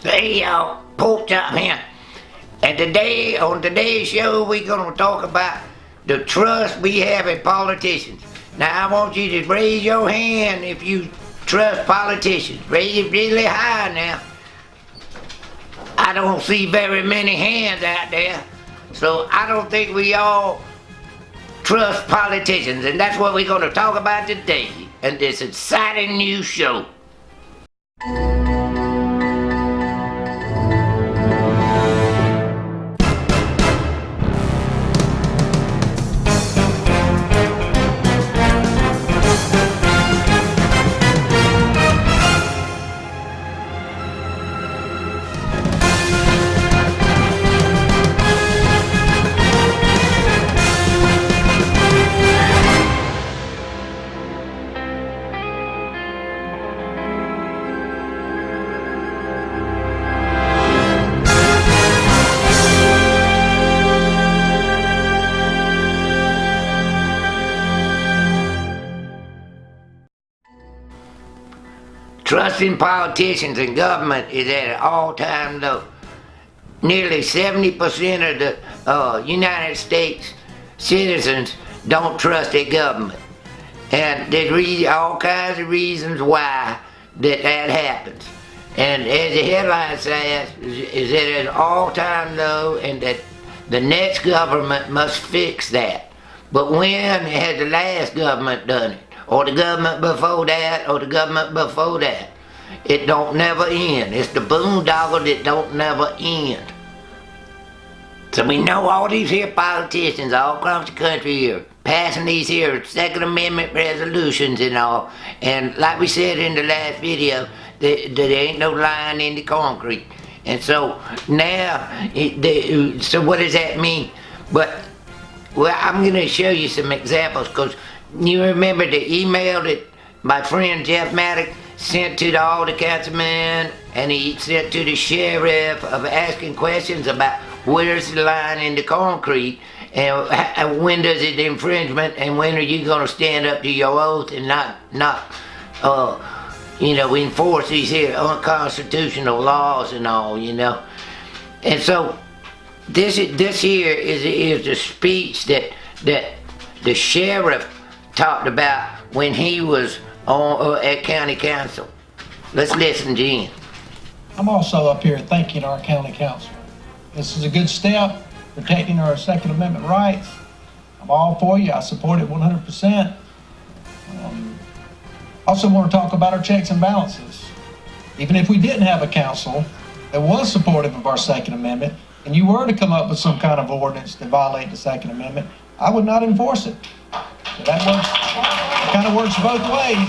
Hey y'all, Pork Chop here. And today, on today's show, we're gonna talk about the trust we have in politicians. Now I want you to raise your hand if you trust politicians. Raise it really high now. I don't see very many hands out there. So I don't think we all trust politicians, and that's what we're gonna talk about today in this exciting new show. Trust in politicians and government is at an all-time low. Nearly 70% of the United States citizens don't trust their government. And there's all kinds of reasons why that happens. And as the headline says, is at an all-time low, and that the next government must fix that. But when has the last government done it? Or the government before that, or the government before that? It don't never end. It's the boondoggle that don't never end. So we know all these here politicians all across the country here passing these here Second Amendment resolutions and all. And like we said in the last video, there ain't no line in the concrete. And so now, so what does that mean? Well, I'm going to show you some examples, because you remember the email that my friend Jeff Maddox sent to all the councilmen, and he sent to the sheriff of asking questions about where's the line in the concrete, and when does it infringement, and when are you going to stand up to your oath and not enforce these here unconstitutional laws and all, And so this here is the speech that the sheriff talked about when he was at county council. Let's listen to him. I'm also up here thanking our county council. This is a good step, protecting our Second Amendment rights. I'm all for you. I support it 100%. Also want to talk about our checks and balances. Even if we didn't have a council that was supportive of our Second Amendment, and you were to come up with some kind of ordinance to violate the Second Amendment, I would not enforce it. So that kind of works both ways.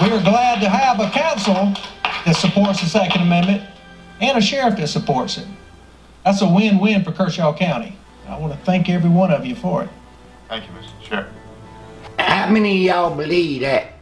We are glad to have a council that supports the Second Amendment and a sheriff that supports it. That's a win-win for Kershaw County. I want to thank every one of you for it. Thank you, Mr. Sheriff. How many of y'all believe that?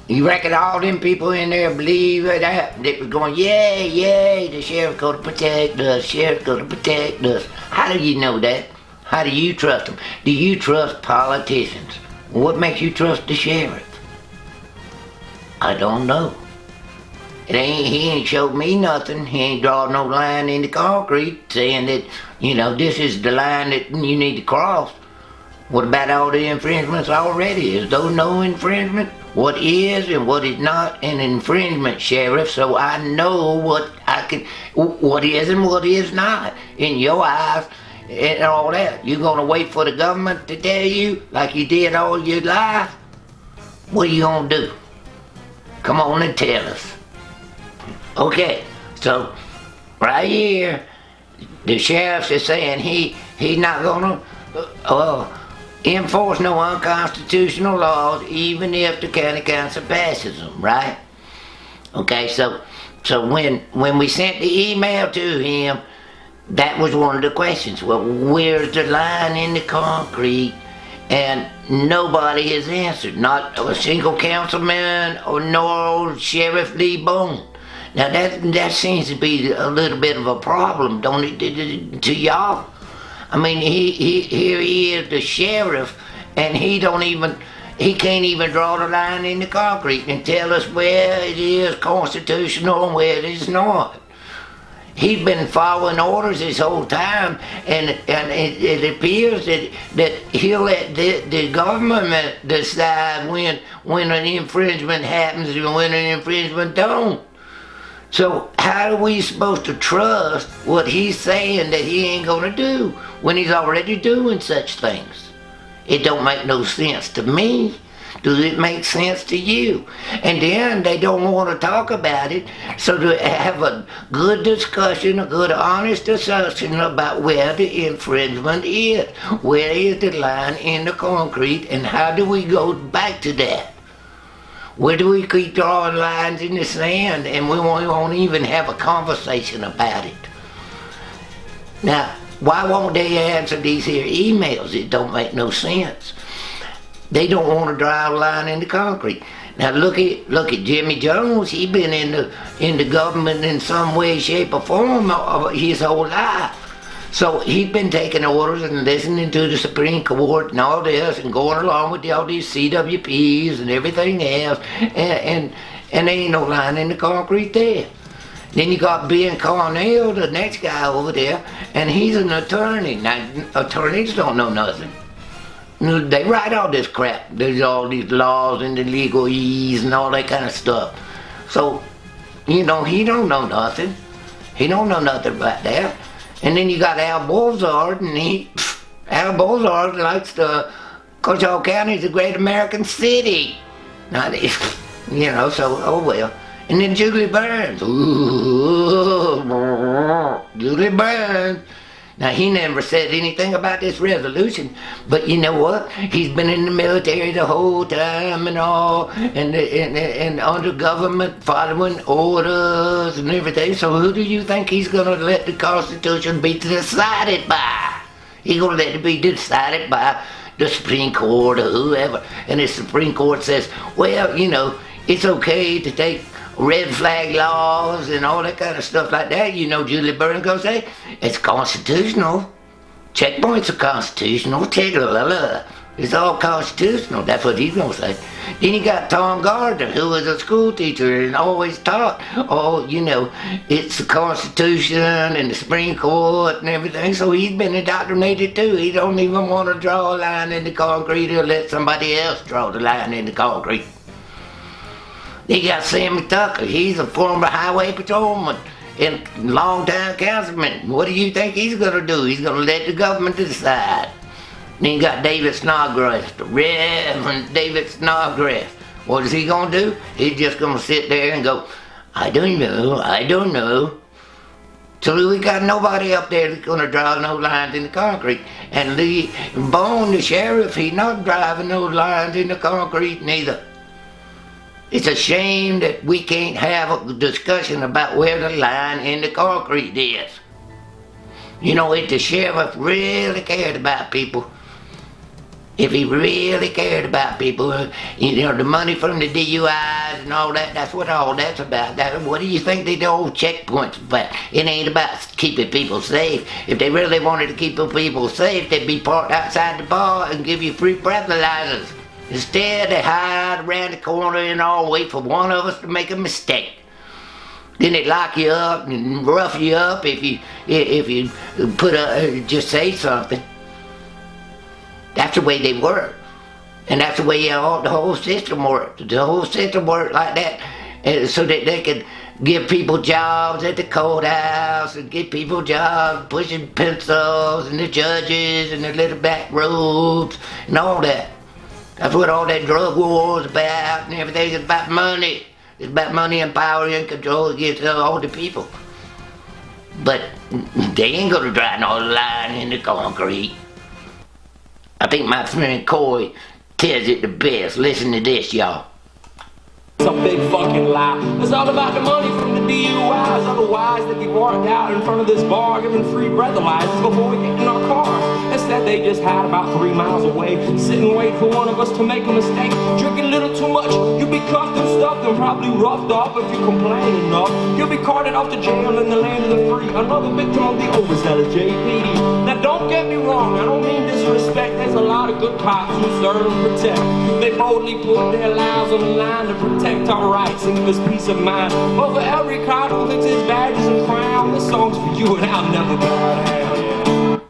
You reckon all them people in there believe that? They was going, yay, the sheriff's going to protect us, sheriff's going to protect us. How do you know that? How do you trust them? Do you trust politicians? What makes you trust the sheriff? I don't know. He ain't showed me nothing. He ain't drawn no line in the concrete saying that, this is the line that you need to cross. What about all the infringements already? Is there no infringement? What is and what is not an infringement, Sheriff, so I know what is and what is not in your eyes and all that. You gonna wait for the government to tell you like you did all your life? What are you gonna do? Come on and tell us. Okay, so right here, the sheriff is saying he's not gonna enforce no unconstitutional laws even if the county council passes them, right? Okay, so when we sent the email to him, that was one of the questions. Well, where's the line in the concrete? And nobody has answered. Not a single councilman or nor Sheriff Lee Boan. Now that seems to be a little bit of a problem, don't it, to y'all? I mean, here he is, the sheriff, and he can't even draw the line in the concrete and tell us where it is constitutional and where it is not. He's been following orders this whole time, and it appears that he'll let the government decide when an infringement happens and when an infringement don't. So how are we supposed to trust what he's saying that he ain't gonna do when he's already doing such things? It don't make no sense to me. Does it make sense to you? And then they don't want to talk about it. So to have a good discussion, a good honest discussion about where the infringement is. Where is the line in the concrete, and how do we go back to that? Where do we keep drawing lines in the sand and we won't even have a conversation about it? Now, why won't they answer these here emails? It don't make no sense. They don't want to draw a line in the concrete. Now look at Jimmy Jones. He been in the government in some way, shape, or form his whole life. So he's been taking orders and listening to the Supreme Court and all this, and going along with all these CWPs and everything else, and there ain't no line in the concrete there. Then you got Ben Cornell, the next guy over there, and he's an attorney. Now attorneys don't know nothing. They write all this crap. There's all these laws and the legalese and all that kind of stuff. So, he don't know nothing. He don't know nothing about that. And then you got Al Bolzard, and Al Bolzard likes Coachella County is a great American city. Now, so, oh well. And then Julie Burns. Ooh, Julie Burns. Now, he never said anything about this resolution, but you know what? He's been in the military the whole time and all, and under government following orders and everything. So who do you think he's going to let the Constitution be decided by? He's going to let it be decided by the Supreme Court or whoever. And the Supreme Court says, well, it's okay to take red flag laws and all that kind of stuff like that. Julie Burns gonna say, it's constitutional. Checkpoints are constitutional. It's all constitutional. That's what he's gonna say. Then you got Tom Gardner, who was a school teacher and always taught, it's the Constitution and the Supreme Court and everything. So he's been indoctrinated too. He don't even want to draw a line in the concrete or let somebody else draw the line in the concrete. They got Sammy Tucker. He's a former highway patrolman and longtime councilman. What do you think he's going to do? He's going to let the government decide. Then you got David Snodgrass, the Reverend David Snodgrass. What is he going to do? He's just going to sit there and go, I don't know. So we got nobody up there that's going to draw no lines in the concrete. And Boan, the sheriff, he's not driving no lines in the concrete neither. It's a shame that we can't have a discussion about where the line in the concrete is. If the sheriff really cared about people, if he really cared about people, the money from the DUIs and all that, that's what all that's about. What do you think the old checkpoints about? It ain't about keeping people safe. If they really wanted to keep people safe, they'd be parked outside the bar and give you free breathalyzers. Instead, they hide around the corner and all wait for one of us to make a mistake. Then they lock you up and rough you up if you just say something. That's the way they work, and that's the way the whole system works. The whole system works like that, so that they can give people jobs at the courthouse and give people jobs pushing pencils and the judges and the little back roads and all that. That's what all that drug war is about, and everything is about money. It's about money and power and control against all the people. But they ain't gonna draw no line in the concrete. I think my friend Corey tells it the best. Listen to this, y'all. It's a big fucking lie. It's all about the money from the DUIs. Otherwise, they'd be walked out in front of this bar giving free breathalyzers before we get in our cars. Instead, they just hide about 3 miles away, sit and wait for one of us to make a mistake. Drinking a little too much, you'll be cuffed and stuffed and probably roughed up if you complain enough. You'll be carted off to jail in the land of the free. Another victim of the overzealous JPD. Now, don't get me wrong, I don't mean disrespect. There's a lot of good cops who serve and protect. They boldly put their lives on the line to protect our rights and give us peace of mind. But for every cop who thinks his badge is a crown, this song's you and I'll never bow down.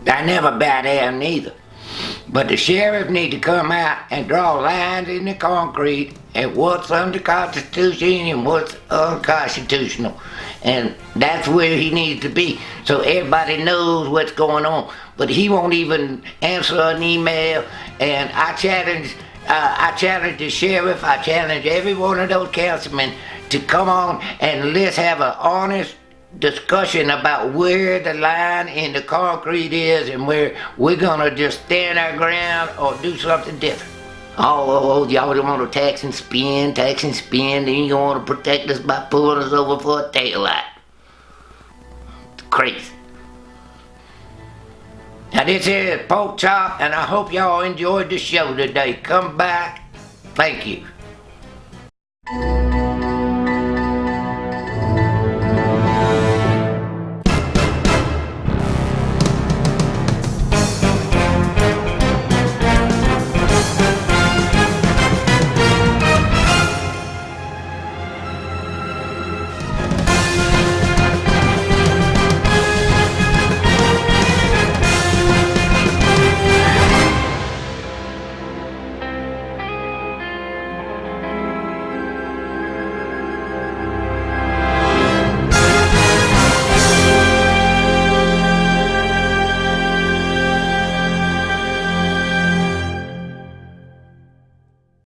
I never bow down neither. But the sheriff need to come out and draw lines in the concrete and what's under Constitution and what's unconstitutional. And that's where he needs to be, so everybody knows what's going on. But he won't even answer an email, and I challenge the sheriff, I challenge every one of those councilmen to come on and let's have an honest discussion about where the line in the concrete is and where we're gonna just stand our ground or do something different. Oh, y'all don't want to tax and spend, then you want to protect us by pulling us over for a taillight. It's crazy. Now this here is Pork Chop, and I hope y'all enjoyed the show today. Come back. Thank you.